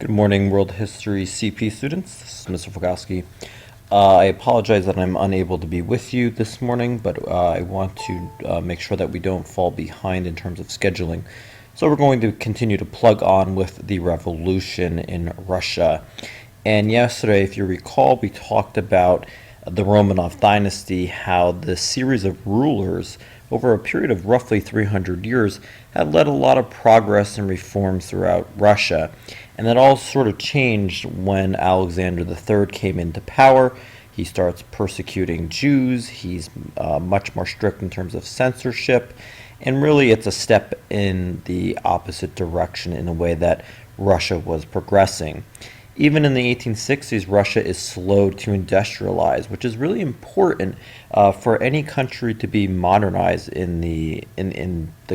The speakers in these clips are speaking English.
Good morning, World History CP students. This is Mr. Fogowski. I apologize that I'm unable to be with you this morning, but I want to make sure that we don't fall behind in terms of scheduling. So we're going to continue to plug on with the revolution in Russia. And yesterday, if you recall, we talked about the Romanov dynasty, how the series of rulers over a period of roughly 300 years had led a lot of progress and reforms throughout Russia. And that all sort of changed when Alexander III came into power. He starts persecuting Jews. He's much more strict in terms of censorship. And really, it's a step in the opposite direction in a way that Russia was progressing. Even in the 1860s, Russia is slow to industrialize, which is really important for any country to be modernized in the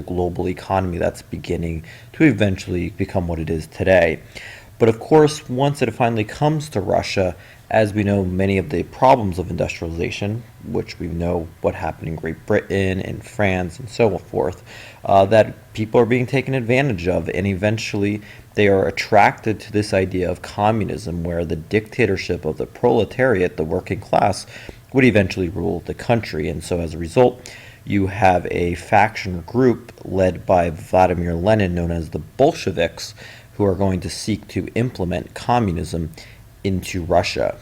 global economy that's beginning to eventually become what it is today. But of course, once it finally comes to Russia, as we know many of the problems of industrialization, which we know what happened in Great Britain and France and so forth, that people are being taken advantage of, and eventually they are attracted to this idea of communism, where the dictatorship of the proletariat, the working class, would eventually rule the country. And so as a result, you have a faction group led by Vladimir Lenin known as the Bolsheviks, who are going to seek to implement communism into Russia.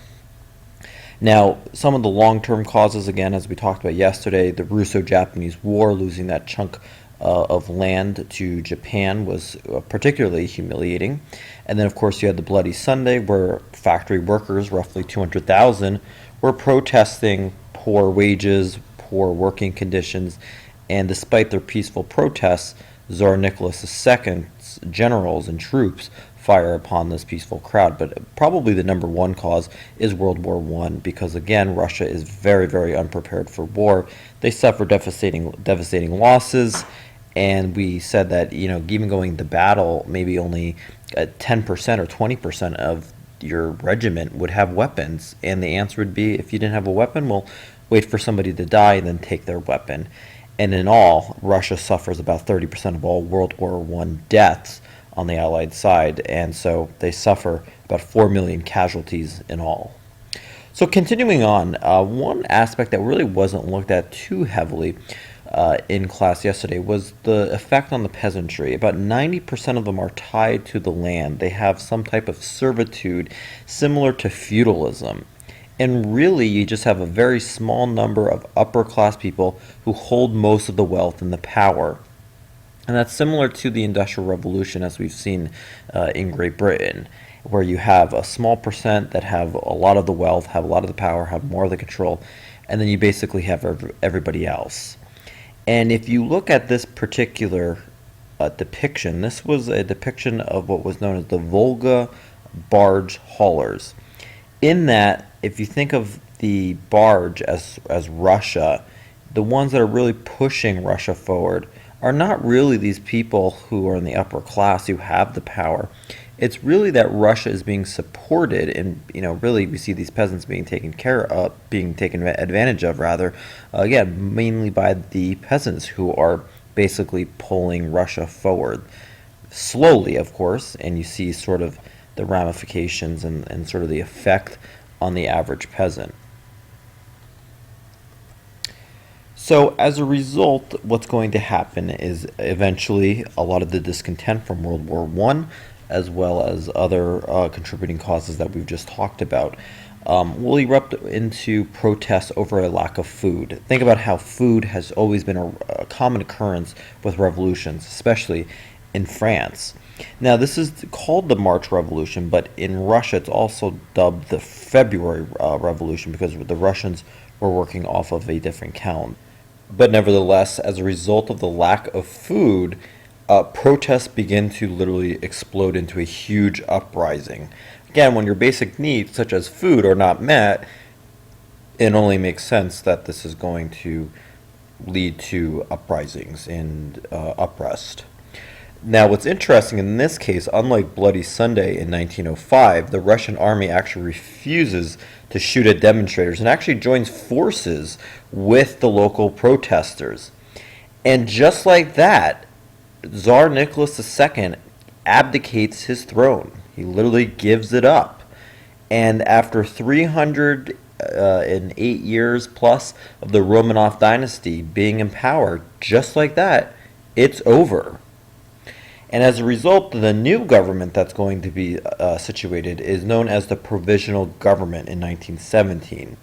Now, some of the long-term causes, again, as we talked about yesterday, the Russo-Japanese War, losing that chunk of land to Japan, was particularly humiliating. And then, of course, you had the Bloody Sunday, where factory workers, roughly 200,000, were protesting poor wages, poor working conditions, and despite their peaceful protests, Tsar Nicholas II's generals and troops fire upon this peaceful crowd. But probably the number one cause is World War I, because again, Russia is very, very unprepared for war. They suffer devastating losses, and we said that, even going to battle, maybe only 10% or 20% of your regiment would have weapons. And the answer would be, if you didn't have a weapon, well, wait for somebody to die and then take their weapon. And in all, Russia suffers about 30% of all World War I deaths on the Allied side, and so they suffer about 4 million casualties in all. So continuing on, one aspect that really wasn't looked at too heavily in class yesterday was the effect on the peasantry. About 90% of them are tied to the land. They have some type of servitude similar to feudalism. And really, you just have a very small number of upper class people who hold most of the wealth and the power. And that's similar to the Industrial Revolution, as we've seen in Great Britain, where you have a small percent that have a lot of the wealth, have a lot of the power, have more of the control, and then you basically have everybody else. And if you look at this particular depiction, this was a depiction of what was known as the Volga barge haulers. In that, if you think of the barge as Russia, the ones that are really pushing Russia forward are not really these people who are in the upper class who have the power. It's really that Russia is being supported, and really we see these peasants being taken advantage of, rather, again, mainly by the peasants who are basically pulling Russia forward slowly, of course, and you see sort of the ramifications and sort of the effect on the average peasant. So as a result, what's going to happen is eventually a lot of the discontent from World War I, as well as other contributing causes that we've just talked about, will erupt into protests over a lack of food. Think about how food has always been a common occurrence with revolutions, especially in France. Now, this is called the March Revolution, but in Russia it's also dubbed the February Revolution, because the Russians were working off of a different calendar. But nevertheless, as a result of the lack of food, protests begin to literally explode into a huge uprising. Again, when your basic needs, such as food, are not met, it only makes sense that this is going to lead to uprisings and unrest. Now, what's interesting in this case, unlike Bloody Sunday in 1905, the Russian army actually refuses to shoot at demonstrators and actually joins forces with the local protesters. And just like that, Tsar Nicholas II abdicates his throne. He literally gives it up. And after 308 years plus of the Romanov dynasty being in power, just like that, it's over. And as a result, the new government that's going to be situated is known as the Provisional Government in 1917.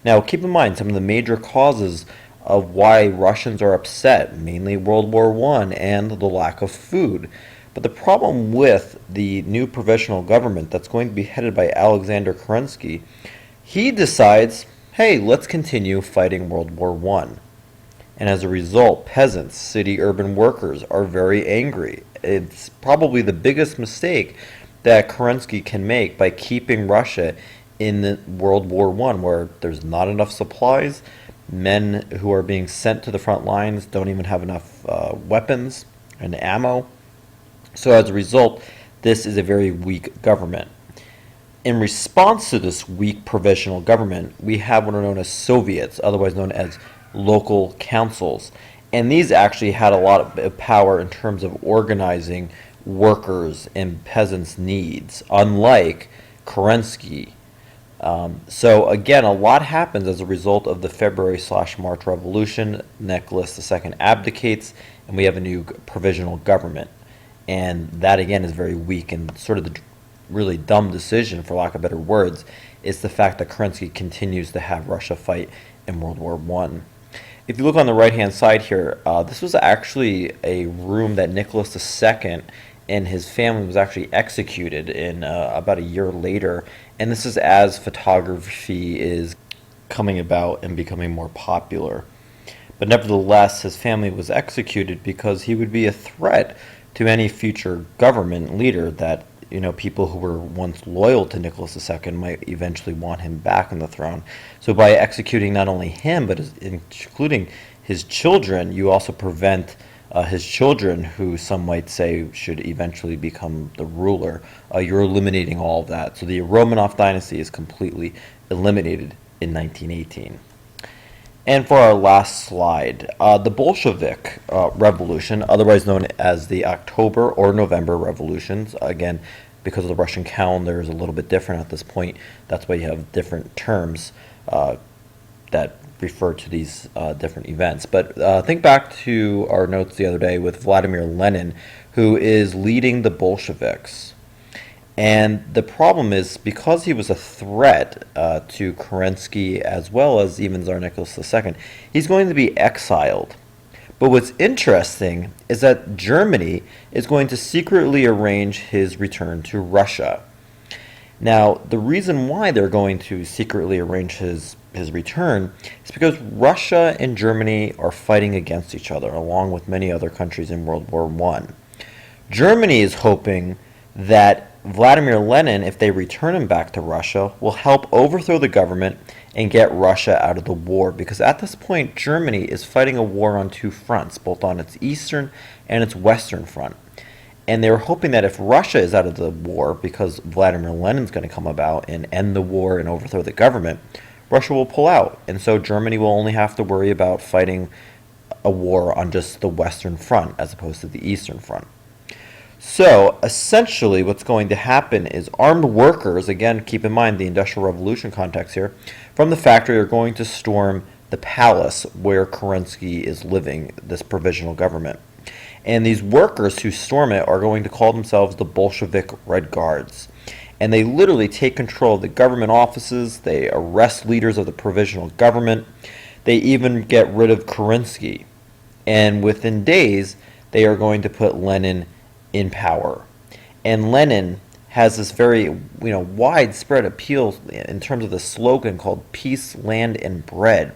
Now, keep in mind some of the major causes of why Russians are upset, mainly World War I and the lack of food. But the problem with the new provisional government that's going to be headed by Alexander Kerensky, he decides, hey, let's continue fighting World War I. And as a result, peasants, city urban workers are very angry. It's probably the biggest mistake that Kerensky can make by keeping Russia in the World War I, where there's not enough supplies. Men who are being sent to the front lines don't even have enough weapons and ammo. So as a result, this is a very weak government. In response to this weak provisional government, we have what are known as Soviets, otherwise known as local councils. And these actually had a lot of power in terms of organizing workers and peasants' needs, unlike Kerensky. So again, a lot happens as a result of the February/March Revolution. Nicholas II abdicates, and we have a new provisional government. And that again is very weak, and sort of the really dumb decision, for lack of better words, is the fact that Kerensky continues to have Russia fight in World War I. If you look on the right-hand side here, this was actually a room that Nicholas II and his family was actually executed in about a year later. And this is as photography is coming about and becoming more popular. But nevertheless, his family was executed because he would be a threat to any future government leader that, people who were once loyal to Nicholas II might eventually want him back on the throne. So by executing not only him, but including his children, you also prevent his children, who some might say should eventually become the ruler. You're eliminating all of that. So the Romanov dynasty is completely eliminated in 1918. And for our last slide, the Bolshevik Revolution, otherwise known as the October or November revolutions, again, because of the Russian calendar is a little bit different at this point, that's why you have different terms that refer to these different events. But think back to our notes the other day with Vladimir Lenin, who is leading the Bolsheviks. And the problem is, because he was a threat to Kerensky as well as even Tsar Nicholas II, he's going to be exiled. But what's interesting is that Germany is going to secretly arrange his return to Russia. Now, the reason why they're going to secretly arrange his return is because Russia and Germany are fighting against each other, along with many other countries in World War I. Germany is hoping that Vladimir Lenin, if they return him back to Russia, will help overthrow the government and get Russia out of the war. Because at this point, Germany is fighting a war on two fronts, both on its eastern and its western front. And they were hoping that if Russia is out of the war, because Vladimir Lenin's going to come about and end the war and overthrow the government, Russia will pull out. And so Germany will only have to worry about fighting a war on just the western front as opposed to the eastern front. So essentially what's going to happen is armed workers, again keep in mind the Industrial Revolution context here, from the factory are going to storm the palace where Kerensky is living, this provisional government. And these workers who storm it are going to call themselves the Bolshevik Red Guards. And they literally take control of the government offices, they arrest leaders of the provisional government, they even get rid of Kerensky. And within days, they are going to put Lenin in power. And Lenin has this very widespread appeal in terms of the slogan called Peace, Land, and Bread.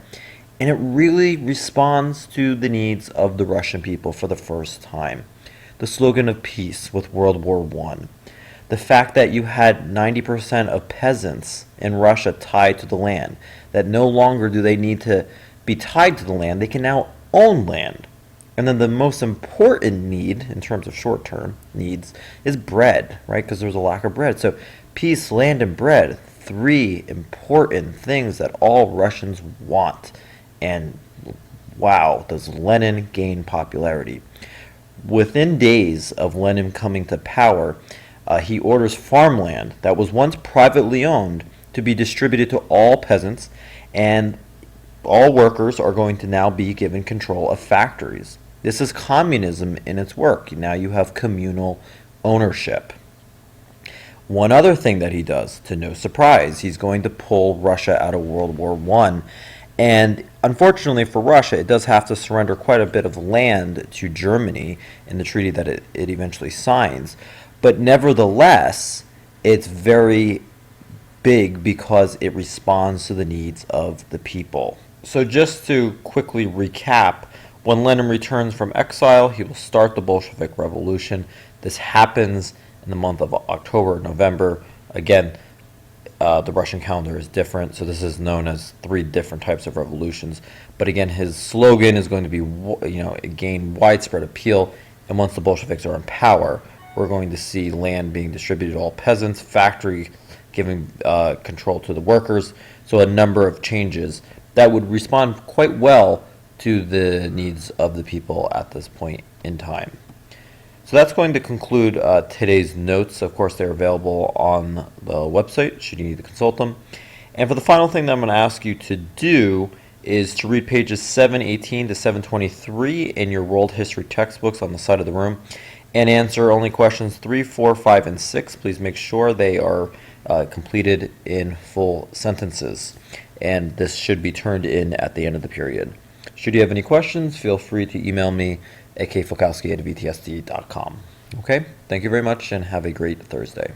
And it really responds to the needs of the Russian people for the first time. The slogan of peace with World War I. The fact that you had 90% of peasants in Russia tied to the land, that no longer do they need to be tied to the land, they can now own land. And then the most important need, in terms of short-term needs, is bread, right? Because there's a lack of bread. So peace, land, and bread, three important things that all Russians want. And wow, does Lenin gain popularity. Within days of Lenin coming to power, He orders farmland that was once privately owned to be distributed to all peasants, and all workers are going to now be given control of factories. This is communism in its work. Now you have communal ownership. One other thing that he does, to no surprise, he's going to pull Russia out of World War I. And unfortunately for Russia, it does have to surrender quite a bit of land to Germany in the treaty that it eventually signs. But nevertheless, it's very big because it responds to the needs of the people. So just to quickly recap, when Lenin returns from exile, he will start the Bolshevik Revolution. This happens in the month of October, November. Again, the Russian calendar is different, so this is known as 3 different types of revolutions. But again, his slogan is going to be, gain widespread appeal. And once the Bolsheviks are in power, we're going to see land being distributed to all peasants, factory giving control to the workers. So a number of changes that would respond quite well to the needs of the people at this point in time. So that's going to conclude today's notes. Of course, they're available on the website should you need to consult them. And for the final thing that I'm going to ask you to do is to read pages 718 to 723 in your world history textbooks on the side of the room and answer only questions 3, 4, 5, and 6. Please make sure they are completed in full sentences. And this should be turned in at the end of the period. Should you have any questions, feel free to email me at kfulkowski@vtsd.com. Okay, thank you very much and have a great Thursday.